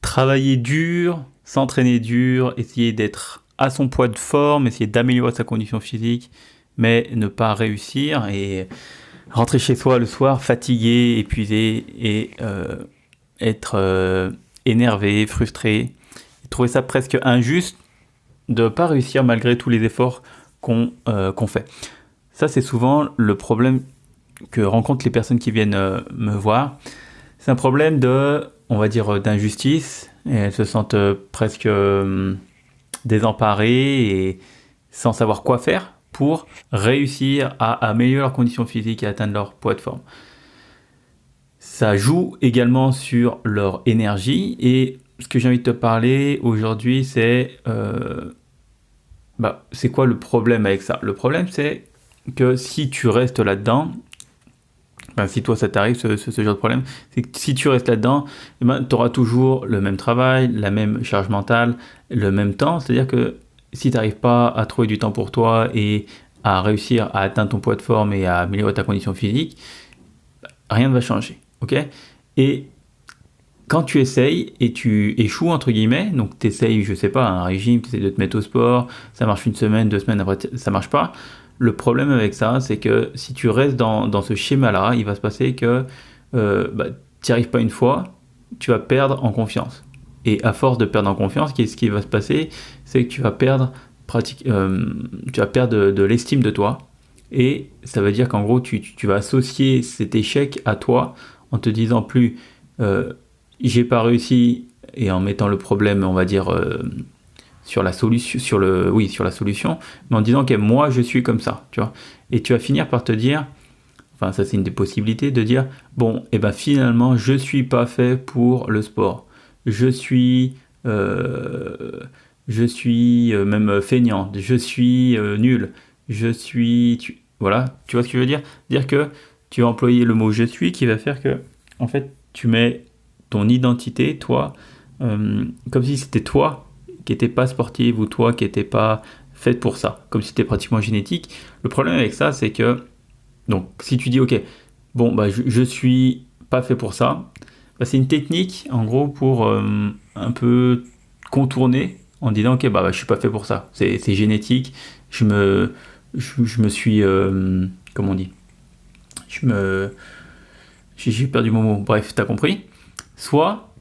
travailler dur, s'entraîner dur, essayer d'être à son poids de forme, essayer d'améliorer sa condition physique, mais ne pas réussir et rentrer chez soi le soir fatigué, épuisé et être énervé, frustré. Et trouver ça presque injuste de ne pas réussir malgré tous les efforts qu'on fait. Ça, c'est souvent le problème que rencontrent les personnes qui viennent me voir. C'est un problème on va dire, d'injustice. Et elles se sentent presque désemparées et sans savoir quoi faire pour réussir à améliorer leurs conditions physiques et atteindre leur poids de forme. Ça joue également sur leur énergie. Et ce que j'ai envie de te parler aujourd'hui, c'est c'est quoi le problème avec ça ? Le problème, c'est que si tu restes là-dedans, si toi ça t'arrive ce genre de problème, c'est que si tu restes là-dedans, tu auras toujours le même travail, la même charge mentale, le même temps. C'est-à-dire que si tu n'arrives pas à trouver du temps pour toi et à réussir à atteindre ton poids de forme et à améliorer ta condition physique, rien ne va changer. Okay ? Et quand tu essayes et tu échoues, entre guillemets, donc tu essayes, je sais pas, un régime, tu essayes de te mettre au sport, ça marche une semaine, 2 semaines, après ça marche pas. Le problème avec ça, c'est que si tu restes dans ce schéma-là, il va se passer que tu n'y arrives pas une fois, tu vas perdre en confiance. Et à force de perdre en confiance, ce qui va se passer, c'est que tu vas perdre de l'estime de toi. Et ça veut dire qu'en gros, tu vas associer cet échec à toi en te disant plus j'ai pas réussi, et en mettant le problème, on va dire, sur la solution, mais en disant que moi je suis comme ça, tu vois. Et tu vas finir par te dire, ça c'est une des possibilités, de dire finalement je suis pas fait pour le sport, je suis même feignant, je suis nul, voilà, tu vois ce que je veux dire, que tu vas employer le mot je suis, qui va faire que en fait tu mets ton identité, toi, comme si c'était toi qui n'était pas sportive ou toi qui n'était pas faite pour ça, comme si c'était pratiquement génétique. Le problème avec ça, c'est que, donc, si tu dis, je suis pas fait pour ça, c'est une technique, en gros, pour un peu contourner en disant, je suis pas fait pour ça, c'est génétique, je me suis, comment on dit, j'ai perdu mon mot, bref, t'as compris. Soit,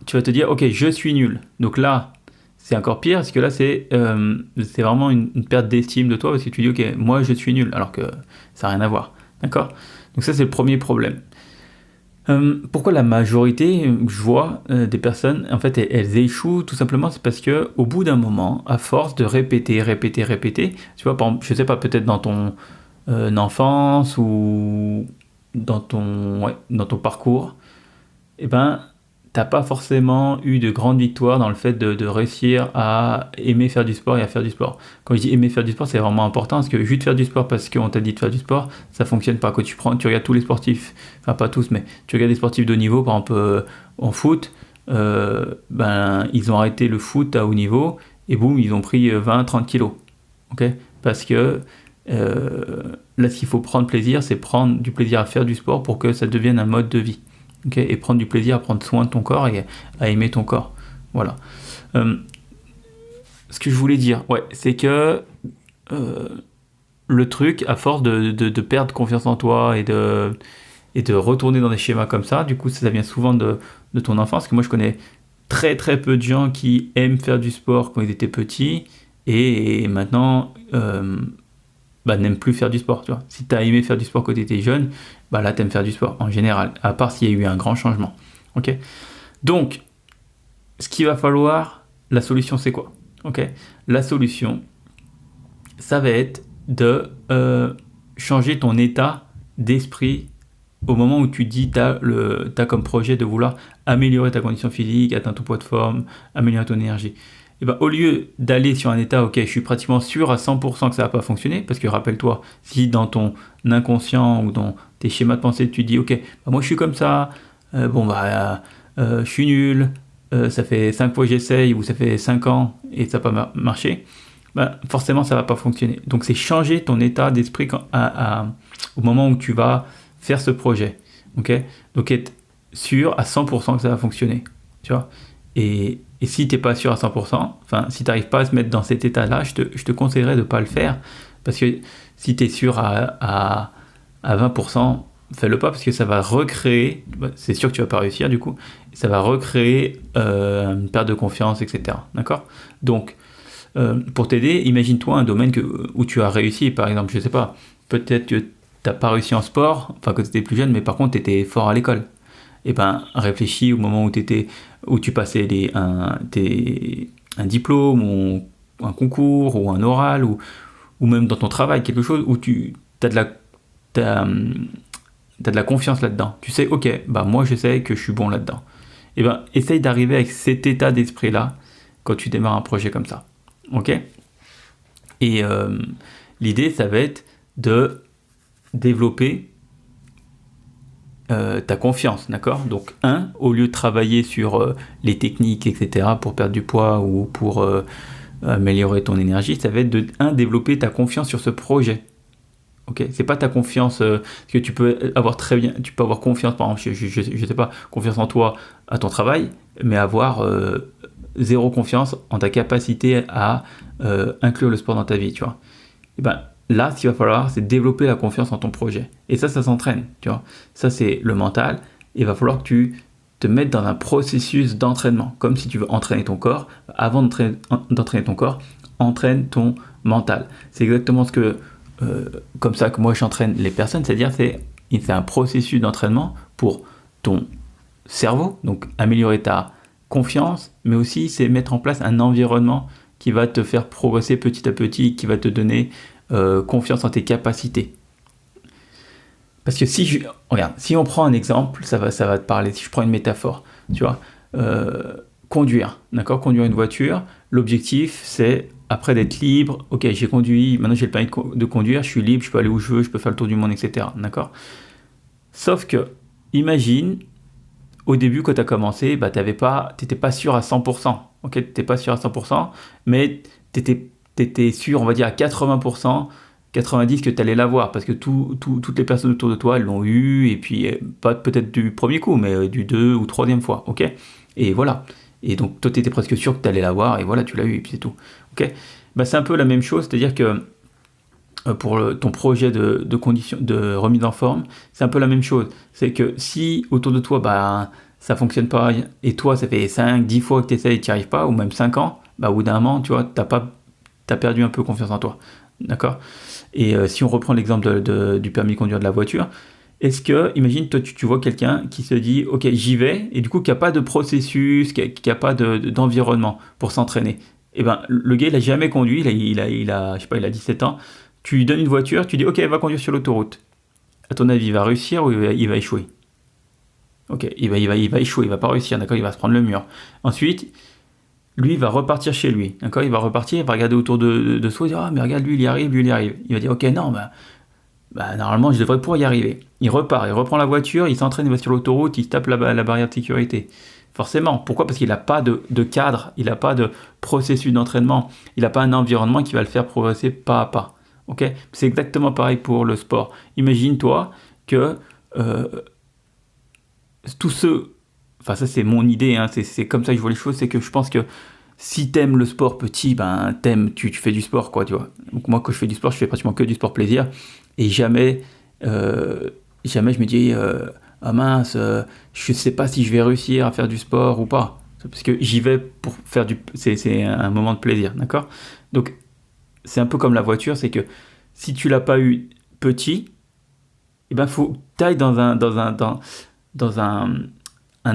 tu vas te dire, je suis nul. Donc là, c'est encore pire, parce que là, c'est vraiment une perte d'estime de toi, parce que tu dis, moi, je suis nul, alors que ça n'a rien à voir. D'accord ? Donc ça, c'est le premier problème. Pourquoi la majorité, je vois, des personnes, en fait, elles échouent, tout simplement, c'est parce que au bout d'un moment, à force de répéter, tu vois, par exemple, je sais pas, peut-être dans ton enfance ou dans ton parcours, t'as pas forcément eu de grandes victoires dans le fait de réussir à aimer faire du sport et à faire du sport. Quand je dis aimer faire du sport, c'est vraiment important, parce que juste faire du sport parce qu'on t'a dit de faire du sport, ça fonctionne pas. Quand tu regardes tous les sportifs, enfin pas tous, mais tu regardes des sportifs de haut niveau, par exemple en foot, ils ont arrêté le foot à haut niveau et boum, ils ont pris 20-30 kilos. Okay ? Parce que là, ce qu'il faut prendre plaisir, c'est prendre du plaisir à faire du sport pour que ça devienne un mode de vie. Et prendre du plaisir à prendre soin de ton corps et à aimer ton corps. Voilà. Ce que je voulais dire, c'est que le truc, à force de perdre confiance en toi et de retourner dans des schémas comme ça, du coup, ça vient souvent de ton enfance. Parce que moi, je connais très très peu de gens qui aiment faire du sport quand ils étaient petits et maintenant n'aiment plus faire du sport. Tu vois. Si tu as aimé faire du sport quand tu étais jeune, là, tu aimes faire du sport en général, à part s'il y a eu un grand changement. Okay ? Donc, ce qu'il va falloir, la solution, c'est quoi ? La solution, ça va être de changer ton état d'esprit au moment où tu dis t'as comme projet de vouloir améliorer ta condition physique, atteindre ton poids de forme, améliorer ton énergie. Au lieu d'aller sur un état, je suis pratiquement sûr à 100% que ça va pas fonctionner, parce que rappelle-toi, si dans ton inconscient ou dans tes schémas de pensée, tu dis, moi je suis comme ça, je suis nul, ça fait 5 fois que j'essaye, ou ça fait 5 ans et ça n'a pas marché, forcément ça va pas fonctionner. Donc c'est changer ton état d'esprit au moment où tu vas faire ce projet. Donc être sûr à 100% que ça va fonctionner. Tu vois ? Et si tu n'es pas sûr à 100%, enfin, si tu n'arrives pas à se mettre dans cet état-là, je te conseillerais de ne pas le faire. Parce que si tu es sûr à 20%, fais-le pas parce que ça va recréer, c'est sûr que tu vas pas réussir du coup, ça va recréer une perte de confiance, etc. D'accord? Donc, pour t'aider, imagine-toi un domaine où tu as réussi, par exemple, je sais pas, peut-être que tu n'as pas réussi en sport, enfin quand tu étais plus jeune, mais par contre tu étais fort à l'école. Et ben réfléchis au moment où tu passais un diplôme ou un concours ou un oral ou même dans ton travail, quelque chose où tu as t'as, de la confiance là-dedans. Tu sais, ok, bah moi je sais que je suis bon là-dedans. Et ben essaye d'arriver avec cet état d'esprit-là quand tu démarres un projet comme ça. Ok? Et l'idée, ça va être de développer ta confiance, d'accord? Donc, au lieu de travailler sur les techniques, etc., pour perdre du poids ou pour améliorer ton énergie, ça va être développer ta confiance sur ce projet. Ok, c'est pas ta confiance que tu peux avoir tu peux avoir confiance, par exemple, je sais pas, confiance en toi à ton travail, mais avoir zéro confiance en ta capacité à inclure le sport dans ta vie, tu vois. Et ben là, ce qu'il va falloir, c'est développer la confiance en ton projet. Et ça s'entraîne, tu vois. Ça, c'est le mental. Et il va falloir que tu te mettes dans un processus d'entraînement, comme si tu veux entraîner ton corps. Avant d'entraîner ton corps, entraîne ton mental. C'est exactement comme ça que moi j'entraîne les personnes, c'est-à-dire c'est un processus d'entraînement pour ton cerveau, donc améliorer ta confiance, mais aussi c'est mettre en place un environnement qui va te faire progresser petit à petit, qui va te donner confiance en tes capacités. Parce que regarde, si on prend un exemple, ça va te parler. Si je prends une métaphore, tu vois, conduire, d'accord, conduire une voiture, l'objectif c'est après d'être libre, ok, j'ai conduit, maintenant j'ai le permis de conduire, je suis libre, je peux aller où je veux, je peux faire le tour du monde, etc. D'accord? Sauf que, imagine, au début quand tu as commencé, bah, t'étais pas sûr à 100%, ok, t'étais pas sûr à 100%, mais t'étais sûr, on va dire à 80%, 90% que tu allais l'avoir, parce que toutes les personnes autour de toi, elles l'ont eu, et puis pas peut-être du premier coup, mais du 2 ou 3e fois, ok? Et voilà. Et donc toi, tu étais presque sûr que tu allais l'avoir, et voilà, tu l'as eu, et puis c'est tout. Ok? Bah, c'est un peu la même chose, c'est-à-dire que pour ton projet de remise en forme, c'est un peu la même chose. C'est que si autour de toi, bah, ça fonctionne pas, et toi, ça fait 5, 10 fois que tu essayes et tu n'y arrives pas, ou même 5 ans, bah, au bout d'un moment, tu vois, t'as perdu un peu confiance en toi. D'accord? Et si on reprend l'exemple du permis de conduire de la voiture, est-ce que, imagine, toi, tu vois quelqu'un qui se dit, ok, j'y vais, et du coup, qui n'a pas de processus, qui n'a pas d'environnement pour s'entraîner. Et ben, le gars, il n'a jamais conduit, je sais pas, il a 17 ans. Tu lui donnes une voiture, tu dis, ok, va conduire sur l'autoroute. À ton avis, il va réussir ou il va échouer? Ok, il va échouer, il va pas réussir, d'accord, il va se prendre le mur. Ensuite, lui, il va repartir chez lui, d'accord, il va repartir, il va regarder autour de soi, il va dire, ah, mais regarde, lui, il y arrive, lui, il y arrive. Il va dire, ok, non, bah, normalement, je devrais pouvoir y arriver. Il repart, il reprend la voiture, il s'entraîne, il va sur l'autoroute, il se tape la barrière de sécurité. Forcément. Pourquoi? Parce qu'il n'a pas de cadre, il n'a pas de processus d'entraînement, il n'a pas un environnement qui va le faire progresser pas à pas. Ok? C'est exactement pareil pour le sport. Imagine-toi que tous ceux... Enfin, ça, c'est mon idée, hein, c'est comme ça que je vois les choses, c'est que je pense que si t'aimes le sport petit, ben tu fais du sport, quoi, tu vois. Donc moi, quand je fais du sport, je fais pratiquement que du sport plaisir, et jamais je me dis ah mince, je sais pas si je vais réussir à faire du sport ou pas, parce que j'y vais pour faire c'est un moment de plaisir, d'accord? Donc c'est un peu comme la voiture, c'est que si tu l'as pas eu petit, eh ben faut que tu ailles dans un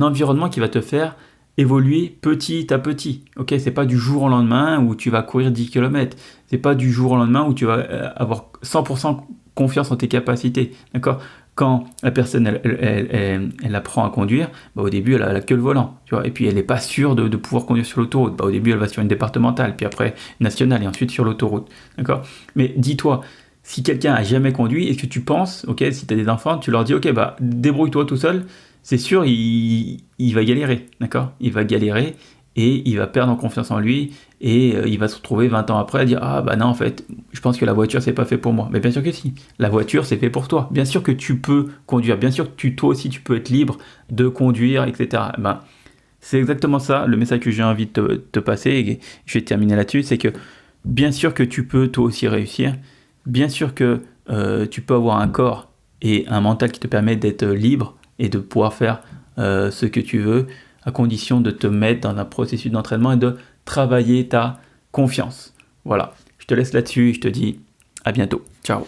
environnement qui va te faire évoluer petit à petit. Ok, c'est pas du jour au lendemain où tu vas courir 10 km. C'est pas du jour au lendemain où tu vas avoir 100% confiance en tes capacités. D'accord? Quand la personne elle apprend à conduire, bah, au début elle a que le volant, tu vois, et puis elle n'est pas sûre de pouvoir conduire sur l'autoroute. Bah, au début elle va sur une départementale, puis après nationale et ensuite sur l'autoroute. D'accord? Mais dis-toi, si quelqu'un a jamais conduit, est-ce que tu penses, ok, si tu as des enfants, tu leur dis ok, bah débrouille-toi tout seul, c'est sûr, il va galérer, d'accord? Il va galérer et il va perdre en confiance en lui et il va se retrouver 20 ans après à dire ah bah non, en fait, je pense que la voiture c'est pas fait pour moi. Mais bien sûr que si, la voiture c'est fait pour toi. Bien sûr que tu peux conduire, bien sûr que toi aussi tu peux être libre de conduire, etc. Ben, C'est exactement ça, le message que j'ai envie de te passer, et je vais terminer là-dessus, c'est que bien sûr que tu peux toi aussi réussir, bien sûr que tu peux avoir un corps et un mental qui te permet d'être libre et de pouvoir faire ce que tu veux, à condition de te mettre dans un processus d'entraînement et de travailler ta confiance. Voilà, je te laisse là-dessus et je te dis à bientôt. Ciao.